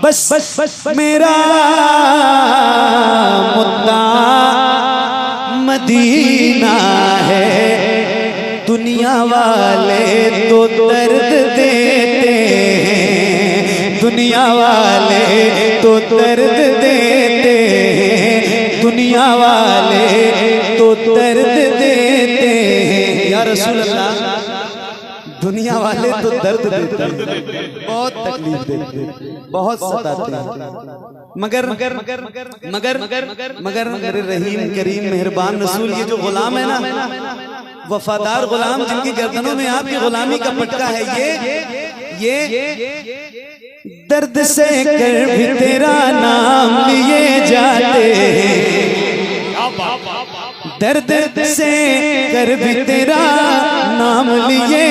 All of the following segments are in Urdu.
بس میرا مدعا مدینہ ہے، دنیا والے تو درد دیتے ہیں، دنیا والے تو درد دیتے ہیں، دنیا والے تو درد دیتے ہیں۔ یا رسول اللہ، دنیا والے تو درد دیتے ہیں، بہت تکلیف دیتے ہیں، بہت ستاتے ہیں، مگر میرے رحیم کریم مہربان رسول، یہ جو غلام ہے نا، وفادار غلام جن کی گردنوں میں آپ کی غلامی کا پٹکا ہے، یہ درد سے کر بھی تیرا نام لیے جاتے ہیں، درد سے کر بھی تیرا نام لیے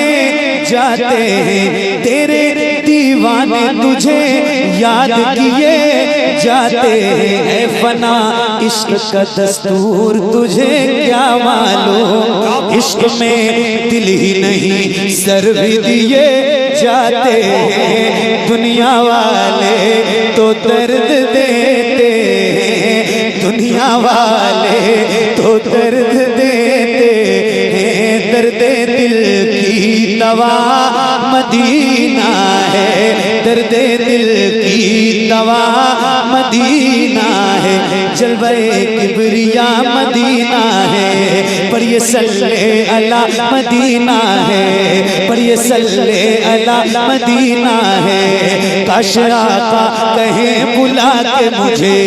جاتے ہیں، تیرے دیوانے تجھے یاد کیے جاتے ہیں، اے فنا عشق کا دستور تجھے کیا معلوم، عشق میں دل ہی نہیں سر بھی دیے جاتے ہیں، دنیا والے تو درد دیتے ہیں، دنیا والے تو درد دیتے ہیں، درد دل کی دوا مدینہ ہے، درد دل کی دوا مدینہ ہے، جلوہ کبریاء مدینہ ہے، پر یہ صلی علی مدینہ ہے، پر یہ صلی علی مدینہ ہے، کاش آقا کہیں بلا کے مجھے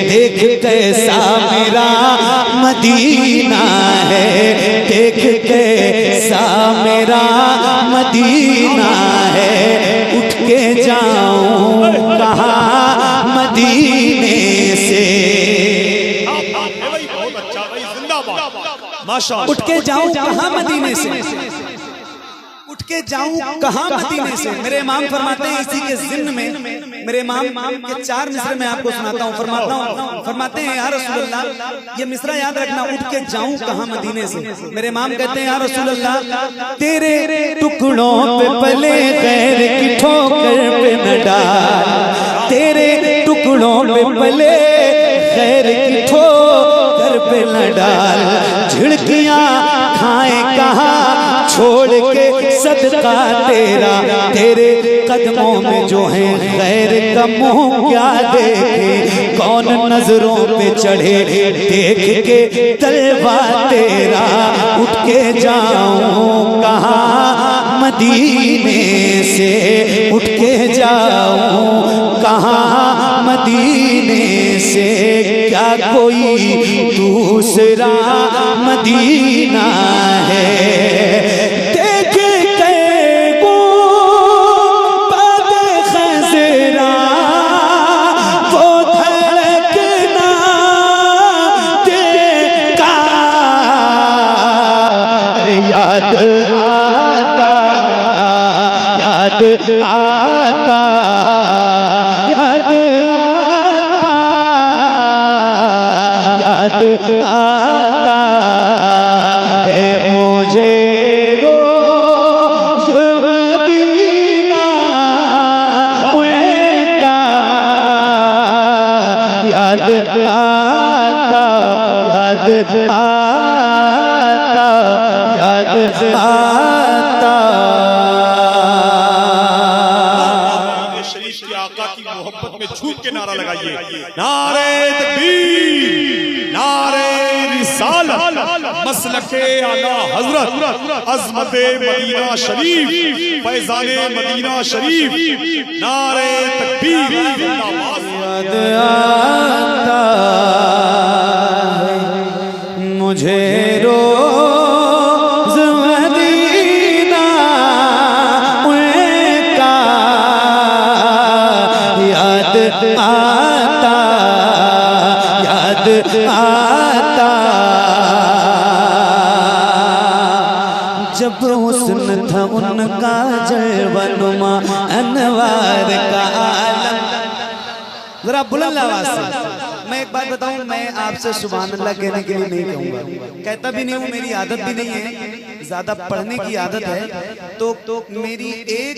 دیکھ کیسا میرا مدینہ ہے، دیکھ کیسا میرا مدینہ ہے، اٹھ کے جاؤں کہاں مدینے سے، اٹھ کے جاؤں کہاں مدینے سے، اٹھ کے جاؤں کہاں مدینے سے۔ میرے امام فرماتے ہیں اسی کے ضمن میں، میرے امام کے 4 مصرے میں آپ کو سناتا ہوں، فرماتے ہیں یا رسول اللہ، یہ مصرہ یاد رکھنا، اٹھ کے جاؤں کہاں مدینے سے۔ میرے امام کہتے ہیں یا رسول اللہ، تیرے ٹکڑوں پہ پلے غیر کی ٹھوکر پہ نہ ڈال، تیرے ٹکڑوں پہ پلے غیر کی ٹھوکر پہ نہ ڈال، جھڑکیاں کھائیں کہاں چھوڑ کے صدقہ تیرا، تیرے قدموں میں جو ہیں غیر کا منہ کیا دیکھے، کون نظروں پہ چڑھے دیکھ کے طلبہ تیرا، اٹھ کے جاؤں کہاں مدینے سے، اٹھ کے جاؤں کہاں مدینے سے، کیا کوئی دوسرا مدینہ ہے، شریف کے آقا کی محبت میں جھوٹ کے نعرہ لگائیے، نعرہ تکبیر، نعرہ رسالت، مسلک اعلی حضرت، عظمت مدینہ شریف، فیضان مدینہ شریف، نعرہ تکبیر۔ یاد آتا ہے مجھے روز مدینہ کا، یاد آتا، یاد آتا، جب حسن تھا ان کا جلوہ نما انوار کا عالم۔ ذرا بلند آواز سے میں ایک بات بتاؤں، میں آپ سے سبحان اللہ کہنے کے لیے نہیں کہوں گا، کہتا بھی نہیں ہوں، میری عادت بھی نہیں ہے، زیادہ پڑھنے کی عادت ہے، تو میری ایک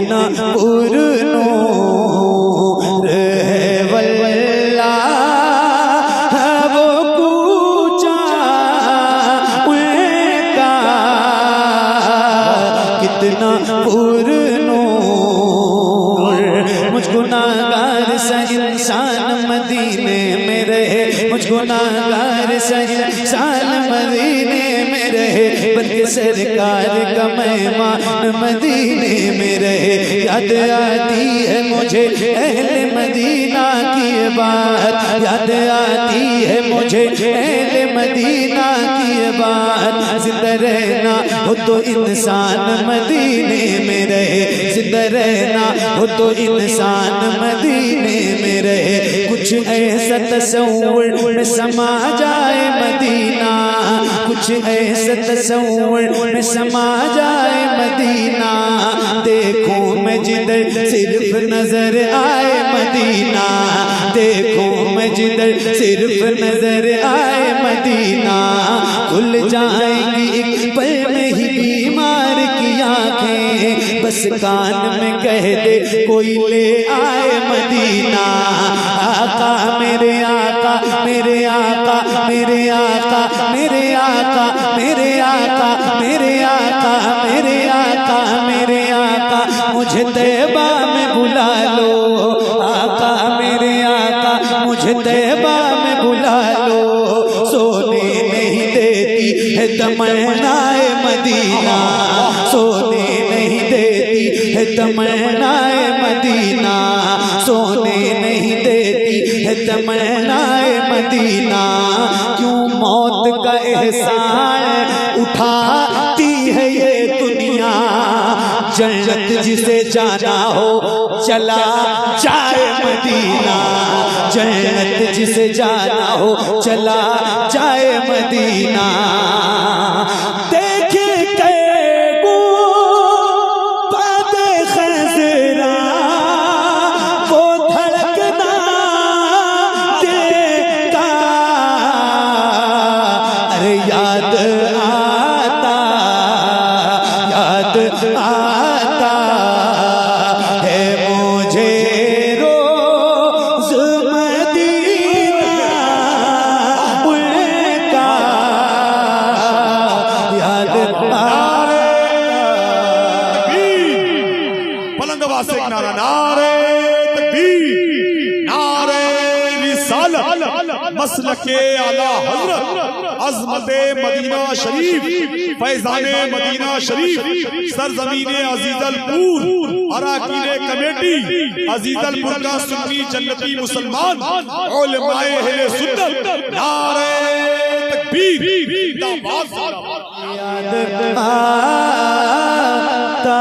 کتنا پر نور ہے واللہ وہ کوچا ان کا کتنا پر نور مجھ گناہگار سا انسان مدینے میں رہے مجھ گناہگار سا انسان مدینے میں رہے بلکہ سرکار کا مہمان مدینے میں رہے یاد آتی ہے مجھے اہل مدینہ کی بات یاد آتی ہے مجھے اہل مدینہ کی بات زندہ رہنا ہو تو انسان مدینے میں رہے زندہ رہنا ہو تو انسان مدینے میں رہے کچھ ایسا تصور میں سما جائے مدینہ کچھ ایسا تصور میں سما جائے مدینہ دیکھوں میں جدھر صرف نظر آئے مدینہ دیکھوں میں جدھر صرف نظر آئے مدینہ کھل جائیں گی ایک پل میں ہی بیمار کی آنکھیں بس کان میں کہہ دے کوئی لے آئے مدینہ آقا میرے آقا میرے آقا میرے آقا میرے آقا میرے آقا میرے آقا میرے آقا میرے آقا مجھے طیبہ میں بلا لو آقا میرے آقا مجھے طیبہ میں بلا لو سونے نہیں دیتی ہے تمنائے مدینہ سونے نہیں دیتی ہے تمنائے مدینہ سونے نہیں دیتی ہے تمنائے مدینہ کیوں موت کا احسان اٹھاتی ہے یہ دنیا جنت جسے جانا ہو چلا جائے مدینہ جنت جسے جانا ہو چلا جائے مدینہ دیکھے کہ باد خزرا وہ دھڑکنا دیکھا ارے یاد آتا ہے مجھے روز مدینہ ان کا یاد بلند آواز سے ایک نعرہ نعرہ تکبیر نعرہ رسالت مسلک اعلی حضرت عظمت مدینہ شریف فیضان مدینہ شریف سرزمین عزیز الپور اراکین کمیٹی عزیز الپور کا سنی جنتی مسلمان علماء اہل سنت نعرہ تکبیر زندہ باد یاد آتا